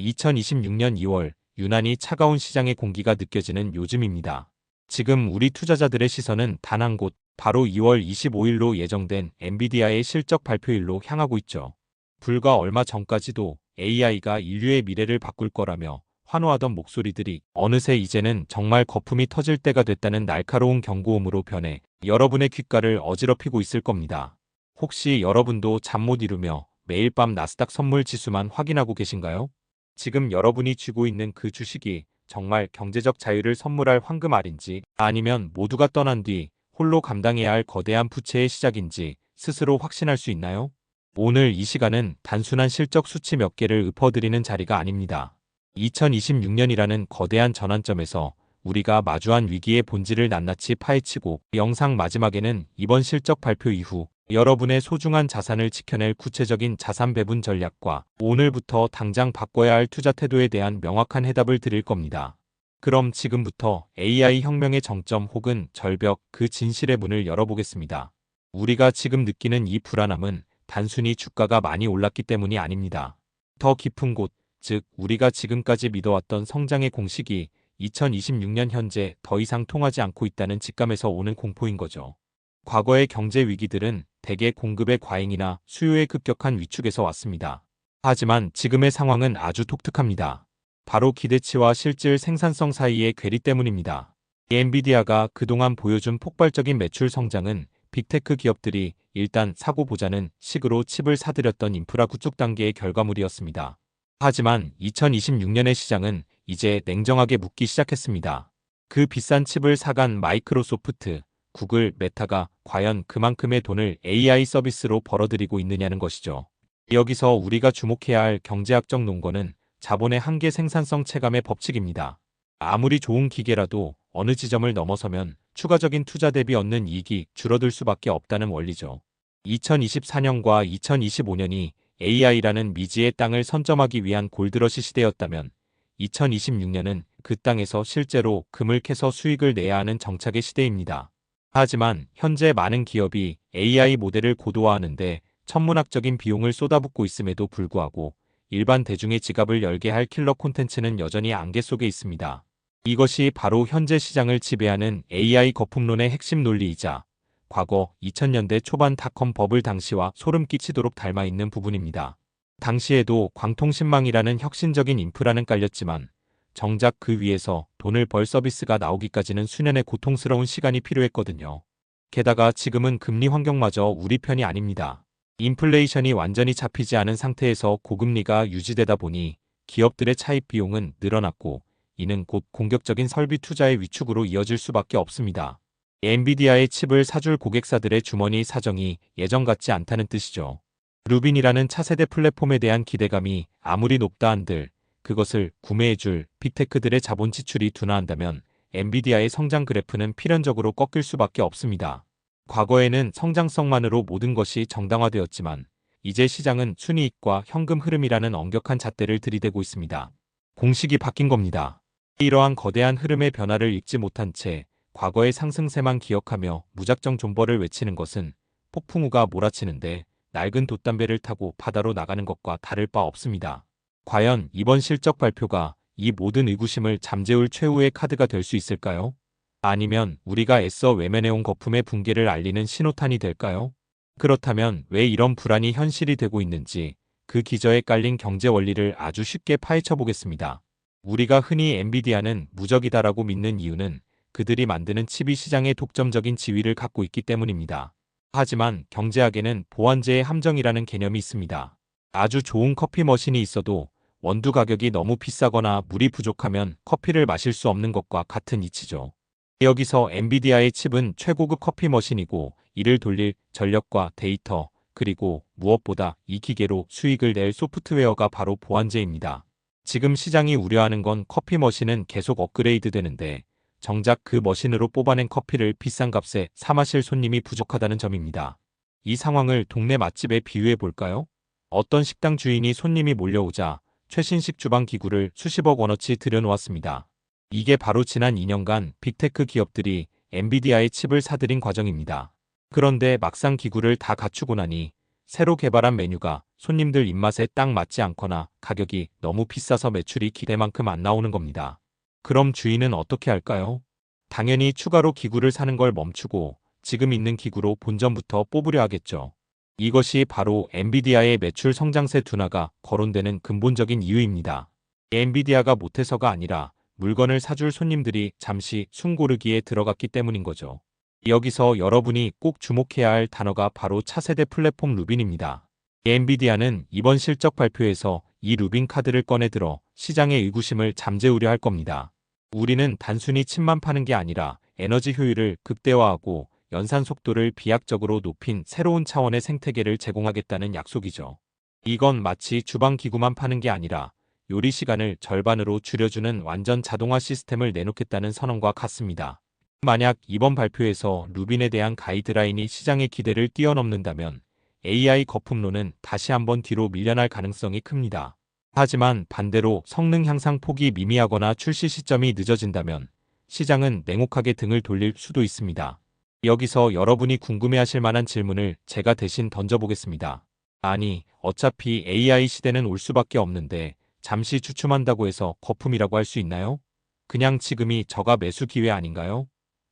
2026년 2월 유난히 차가운 시장의 공기가 느껴지는 요즘입니다. 지금 우리 투자자들의 시선은 단 한 곳, 바로 2월 25일로 예정된 엔비디아의 실적 발표일로 향하고 있죠. 불과 얼마 전까지도 AI가 인류의 미래를 바꿀 거라며 환호하던 목소리들이 어느새 이제는 정말 거품이 터질 때가 됐다는 날카로운 경고음으로 변해 여러분의 귓가를 어지럽히고 있을 겁니다. 혹시 여러분도 잠 못 이루며 매일 밤 나스닥 선물 지수만 확인하고 계신가요? 지금 여러분이 쥐고 있는 그 주식이 정말 경제적 자유를 선물할 황금알인지 아니면 모두가 떠난 뒤 홀로 감당해야 할 거대한 부채의 시작인지 스스로 확신할 수 있나요? 오늘 이 시간은 단순한 실적 수치 몇 개를 읊어드리는 자리가 아닙니다. 2026년이라는 거대한 전환점에서 우리가 마주한 위기의 본질을 낱낱이 파헤치고 영상 마지막에는 이번 실적 발표 이후 여러분의 소중한 자산을 지켜낼 구체적인 자산 배분 전략과 오늘부터 당장 바꿔야 할 투자 태도에 대한 명확한 해답을 드릴 겁니다. 그럼 지금부터 AI 혁명의 정점 혹은 절벽, 그 진실의 문을 열어보겠습니다. 우리가 지금 느끼는 이 불안함은 단순히 주가가 많이 올랐기 때문이 아닙니다. 더 깊은 곳, 즉 우리가 지금까지 믿어왔던 성장의 공식이 2026년 현재 더 이상 통하지 않고 있다는 직감에서 오는 공포인 거죠. 과거의 경제 위기들은 대개 공급의 과잉이나 수요의 급격한 위축에서 왔습니다. 하지만 지금의 상황은 아주 독특합니다. 바로 기대치와 실질 생산성 사이의 괴리 때문입니다. 엔비디아가 그동안 보여준 폭발적인 매출 성장은 빅테크 기업들이 일단 사고 보자는 식으로 칩을 사들였던 인프라 구축 단계의 결과물이었습니다. 하지만 2026년의 시장은 이제 냉정하게 묻기 시작했습니다. 그 비싼 칩을 사간 마이크로소프트, 구글, 메타가 과연 그만큼의 돈을 AI 서비스로 벌어들이고 있느냐는 것이죠. 여기서 우리가 주목해야 할 경제학적 논거는 자본의 한계 생산성 체감의 법칙입니다. 아무리 좋은 기계라도 어느 지점을 넘어서면 추가적인 투자 대비 얻는 이익이 줄어들 수밖에 없다는 원리죠. 2024년과 2025년이 AI라는 미지의 땅을 선점하기 위한 골드러시 시대였다면 2026년은 그 땅에서 실제로 금을 캐서 수익을 내야 하는 정착의 시대입니다. 하지만 현재 많은 기업이 AI 모델을 고도화하는데 천문학적인 비용을 쏟아붓고 있음에도 불구하고 일반 대중의 지갑을 열게 할 킬러 콘텐츠는 여전히 안개 속에 있습니다. 이것이 바로 현재 시장을 지배하는 AI 거품론의 핵심 논리이자 과거 2000년대 초반 닷컴 버블 당시와 소름 끼치도록 닮아있는 부분입니다. 당시에도 광통신망이라는 혁신적인 인프라는 깔렸지만 정작 그 위에서 돈을 벌 서비스가 나오기까지는 수년의 고통스러운 시간이 필요했거든요. 게다가 지금은 금리 환경마저 우리 편이 아닙니다. 인플레이션이 완전히 잡히지 않은 상태에서 고금리가 유지되다 보니 기업들의 차입 비용은 늘어났고 이는 곧 공격적인 설비 투자의 위축으로 이어질 수밖에 없습니다. 엔비디아의 칩을 사줄 고객사들의 주머니 사정이 예전 같지 않다는 뜻이죠. 루빈이라는 차세대 플랫폼에 대한 기대감이 아무리 높다 한들 그것을 구매해줄 빅테크들의 자본 지출이 둔화한다면 엔비디아의 성장 그래프는 필연적으로 꺾일 수밖에 없습니다. 과거에는 성장성만으로 모든 것이 정당화되었지만 이제 시장은 순이익과 현금 흐름이라는 엄격한 잣대를 들이대고 있습니다. 공식이 바뀐 겁니다. 이러한 거대한 흐름의 변화를 읽지 못한 채 과거의 상승세만 기억하며 무작정 존버를 외치는 것은 폭풍우가 몰아치는데 낡은 돛담배를 타고 바다로 나가는 것과 다를 바 없습니다. 과연 이번 실적 발표가 이 모든 의구심을 잠재울 최후의 카드가 될 수 있을까요? 아니면 우리가 애써 외면해온 거품의 붕괴를 알리는 신호탄이 될까요? 그렇다면 왜 이런 불안이 현실이 되고 있는지 그 기저에 깔린 경제 원리를 아주 쉽게 파헤쳐 보겠습니다. 우리가 흔히 엔비디아는 무적이다라고 믿는 이유는 그들이 만드는 칩이 시장의 독점적인 지위를 갖고 있기 때문입니다. 하지만 경제학에는 보완제의 함정이라는 개념이 있습니다. 아주 좋은 커피 머신이 있어도 원두 가격이 너무 비싸거나 물이 부족하면 커피를 마실 수 없는 것과 같은 이치죠. 여기서 엔비디아의 칩은 최고급 커피 머신이고 이를 돌릴 전력과 데이터, 그리고 무엇보다 이 기계로 수익을 낼 소프트웨어가 바로 보완제입니다. 지금 시장이 우려하는 건 커피 머신은 계속 업그레이드 되는데 정작 그 머신으로 뽑아낸 커피를 비싼 값에 사 마실 손님이 부족하다는 점입니다. 이 상황을 동네 맛집에 비유해 볼까요? 어떤 식당 주인이 손님이 몰려오자 최신식 주방 기구를 수십억 원어치 들여놓았습니다. 이게 바로 지난 2년간 빅테크 기업들이 엔비디아의 칩을 사들인 과정입니다. 그런데 막상 기구를 다 갖추고 나니 새로 개발한 메뉴가 손님들 입맛에 딱 맞지 않거나 가격이 너무 비싸서 매출이 기대만큼 안 나오는 겁니다. 그럼 주인은 어떻게 할까요? 당연히 추가로 기구를 사는 걸 멈추고 지금 있는 기구로 본전부터 뽑으려 하겠죠. 이것이 바로 엔비디아의 매출 성장세 둔화가 거론되는 근본적인 이유입니다. 엔비디아가 못해서가 아니라 물건을 사줄 손님들이 잠시 숨 고르기에 들어갔기 때문인 거죠. 여기서 여러분이 꼭 주목해야 할 단어가 바로 차세대 플랫폼 루빈입니다. 엔비디아는 이번 실적 발표에서 이 루빈 카드를 꺼내들어 시장의 의구심을 잠재우려 할 겁니다. 우리는 단순히 칩만 파는 게 아니라 에너지 효율을 극대화하고 연산 속도를 비약적으로 높인 새로운 차원의 생태계를 제공하겠다는 약속이죠. 이건 마치 주방 기구만 파는 게 아니라 요리 시간을 절반으로 줄여주는 완전 자동화 시스템을 내놓겠다는 선언과 같습니다. 만약 이번 발표에서 루빈에 대한 가이드라인이 시장의 기대를 뛰어넘는다면 AI 거품론은 다시 한번 뒤로 밀려날 가능성이 큽니다. 하지만 반대로 성능 향상 폭이 미미하거나 출시 시점이 늦어진다면 시장은 냉혹하게 등을 돌릴 수도 있습니다. 여기서 여러분이 궁금해하실 만한 질문을 제가 대신 던져보겠습니다. 아니, 어차피 AI 시대는 올 수밖에 없는데 잠시 주춤한다고 해서 거품이라고 할 수 있나요? 그냥 지금이 저가 매수 기회 아닌가요?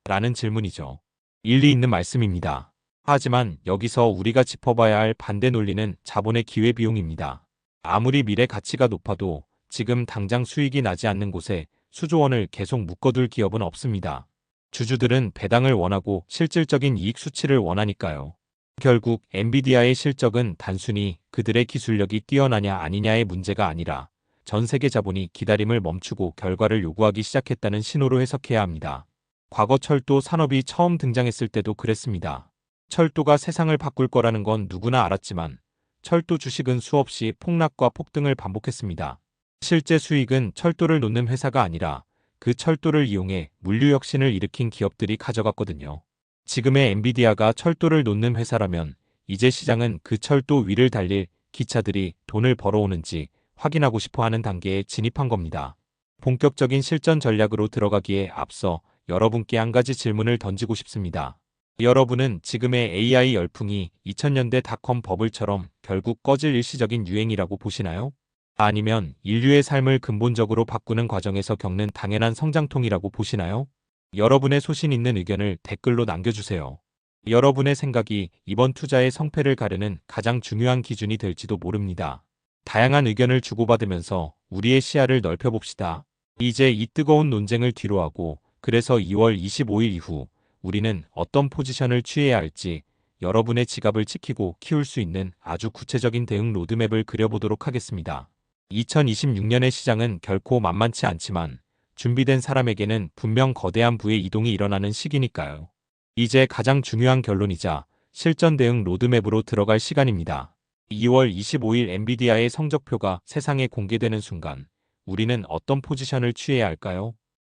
라는 질문이죠. 일리 있는 말씀입니다. 하지만 여기서 우리가 짚어봐야 할 반대 논리는 자본의 기회비용입니다. 아무리 미래 가치가 높아도 지금 당장 수익이 나지 않는 곳에 수조 원을 계속 묶어둘 기업은 없습니다. 주주들은 배당을 원하고 실질적인 이익 수치를 원하니까요. 결국 엔비디아의 실적은 단순히 그들의 기술력이 뛰어나냐 아니냐의 문제가 아니라 전 세계 자본이 기다림을 멈추고 결과를 요구하기 시작했다는 신호로 해석해야 합니다. 과거 철도 산업이 처음 등장했을 때도 그랬습니다. 철도가 세상을 바꿀 거라는 건 누구나 알았지만 철도 주식은 수없이 폭락과 폭등을 반복했습니다. 실제 수익은 철도를 놓는 회사가 아니라 그 철도를 이용해 물류 혁신을 일으킨 기업들이 가져갔거든요. 지금의 엔비디아가 철도를 놓는 회사라면 이제 시장은 그 철도 위를 달릴 기차들이 돈을 벌어오는지 확인하고 싶어 하는 단계에 진입한 겁니다. 본격적인 실전 전략으로 들어가기에 앞서 여러분께 한 가지 질문을 던지고 싶습니다. 여러분은 지금의 AI 열풍이 2000년대 닷컴 버블처럼 결국 꺼질 일시적인 유행이라고 보시나요? 아니면 인류의 삶을 근본적으로 바꾸는 과정에서 겪는 당연한 성장통이라고 보시나요? 여러분의 소신 있는 의견을 댓글로 남겨주세요. 여러분의 생각이 이번 투자의 성패를 가르는 가장 중요한 기준이 될지도 모릅니다. 다양한 의견을 주고받으면서 우리의 시야를 넓혀봅시다. 이제 이 뜨거운 논쟁을 뒤로하고 그래서 2월 25일 이후 우리는 어떤 포지션을 취해야 할지 여러분의 지갑을 지키고 키울 수 있는 아주 구체적인 대응 로드맵을 그려보도록 하겠습니다. 2026년의 시장은 결코 만만치 않지만 준비된 사람에게는 분명 거대한 부의 이동이 일어나는 시기니까요. 이제 가장 중요한 결론이자 실전 대응 로드맵으로 들어갈 시간입니다. 2월 25일 엔비디아의 성적표가 세상에 공개되는 순간 우리는 어떤 포지션을 취해야 할까요?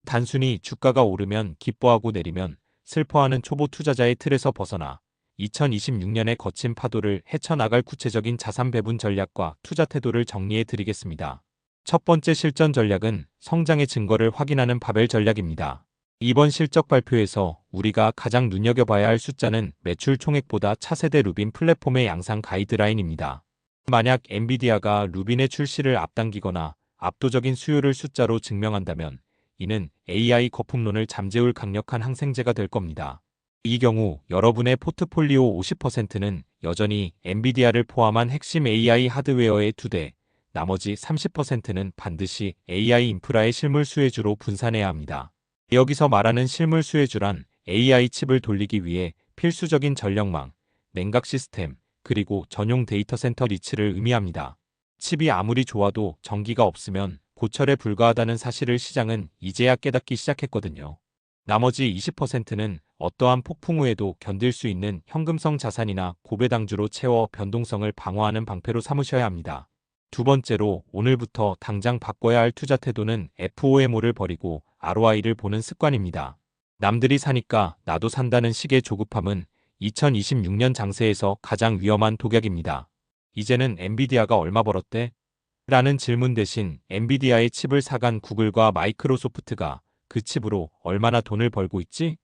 단순히 주가가 오르면 기뻐하고 내리면 슬퍼하는 초보 투자자의 틀에서 벗어나 2026년의 거친 파도를 헤쳐나갈 구체적인 자산 배분 전략과 투자 태도를 정리해 드리겠습니다. 첫 번째 실전 전략은 성장의 증거를 확인하는 바벨 전략입니다. 이번 실적 발표에서 우리가 가장 눈여겨봐야 할 숫자는 매출 총액보다 차세대 루빈 플랫폼의 양상 가이드라인입니다. 만약 엔비디아가 루빈의 출시를 앞당기거나 압도적인 수요를 숫자로 증명한다면 이는 AI 거품론을 잠재울 강력한 항생제가 될 겁니다. 이 경우 여러분의 포트폴리오 50%는 여전히 엔비디아를 포함한 핵심 AI 하드웨어의 2대, 나머지 30%는 반드시 AI 인프라의 실물 수혜주로 분산해야 합니다. 여기서 말하는 실물 수혜주란 AI 칩을 돌리기 위해 필수적인 전력망, 냉각 시스템, 그리고 전용 데이터 센터 리치를 의미합니다. 칩이 아무리 좋아도 전기가 없으면 고철에 불과하다는 사실을 시장은 이제야 깨닫기 시작했거든요. 나머지 20%는 어떠한 폭풍 후에도 견딜 수 있는 현금성 자산이나 고배당주로 채워 변동성을 방어하는 방패로 삼으셔야 합니다. 두 번째로 오늘부터 당장 바꿔야 할 투자 태도는 FOMO를 버리고 ROI를 보는 습관입니다. 남들이 사니까 나도 산다는 식의 조급함은 2026년 장세에서 가장 위험한 독약입니다. 이제는 엔비디아가 얼마 벌었대? 라는 질문 대신 엔비디아의 칩을 사간 구글과 마이크로소프트가 그 칩으로 얼마나 돈을 벌고 있지?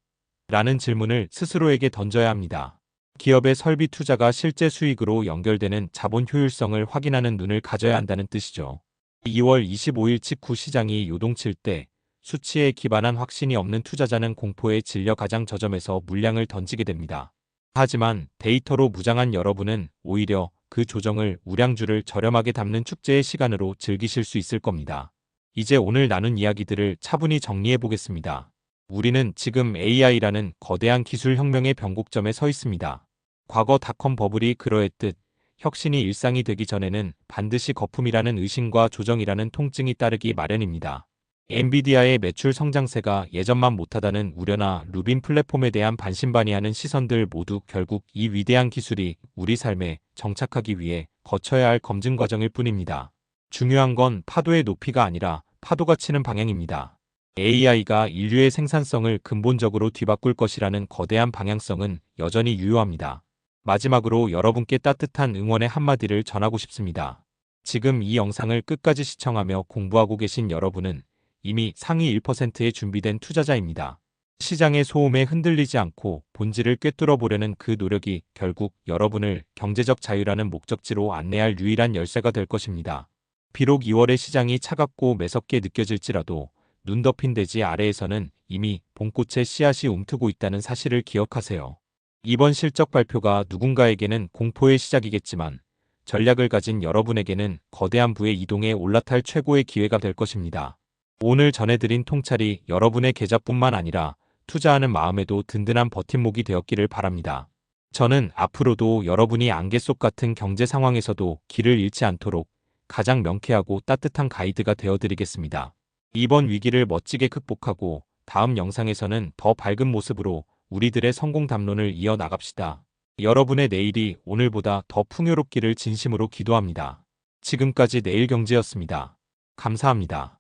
라는 질문을 스스로에게 던져야 합니다. 기업의 설비 투자가 실제 수익으로 연결되는 자본 효율성을 확인하는 눈을 가져야 한다는 뜻이죠. 2월 25일 직후 시장이 요동칠 때 수치에 기반한 확신이 없는 투자자는 공포에 질려 가장 저점에서 물량을 던지게 됩니다. 하지만 데이터로 무장한 여러분은 오히려 그 조정을 우량주를 저렴하게 담는 축제의 시간으로 즐기실 수 있을 겁니다. 이제 오늘 나눈 이야기들을 차분히 정리해 보겠습니다. 우리는 지금 AI라는 거대한 기술 혁명의 변곡점에 서 있습니다. 과거 닷컴 버블이 그러했듯 혁신이 일상이 되기 전에는 반드시 거품이라는 의심과 조정이라는 통증이 따르기 마련입니다. 엔비디아의 매출 성장세가 예전만 못하다는 우려나 루빈 플랫폼에 대한 반신반의하는 시선들 모두 결국 이 위대한 기술이 우리 삶에 정착하기 위해 거쳐야 할 검증 과정일 뿐입니다. 중요한 건 파도의 높이가 아니라 파도가 치는 방향입니다. AI가 인류의 생산성을 근본적으로 뒤바꿀 것이라는 거대한 방향성은 여전히 유효합니다. 마지막으로 여러분께 따뜻한 응원의 한마디를 전하고 싶습니다. 지금 이 영상을 끝까지 시청하며 공부하고 계신 여러분은 이미 상위 1%에 준비된 투자자입니다. 시장의 소음에 흔들리지 않고 본질을 꿰뚫어 보려는 그 노력이 결국 여러분을 경제적 자유라는 목적지로 안내할 유일한 열쇠가 될 것입니다. 비록 2월의 시장이 차갑고 매섭게 느껴질지라도 눈 덮인 대지 아래에서는 이미 봄꽃의 씨앗이 움트고 있다는 사실을 기억하세요. 이번 실적 발표가 누군가에게는 공포의 시작이겠지만 전략을 가진 여러분에게는 거대한 부의 이동에 올라탈 최고의 기회가 될 것입니다. 오늘 전해드린 통찰이 여러분의 계좌뿐만 아니라 투자하는 마음에도 든든한 버팀목이 되었기를 바랍니다. 저는 앞으로도 여러분이 안개 속 같은 경제 상황에서도 길을 잃지 않도록 가장 명쾌하고 따뜻한 가이드가 되어드리겠습니다. 이번 위기를 멋지게 극복하고 다음 영상에서는 더 밝은 모습으로 우리들의 성공 담론을 이어나갑시다. 여러분의 내일이 오늘보다 더 풍요롭기를 진심으로 기도합니다. 지금까지 내일경제였습니다. 감사합니다.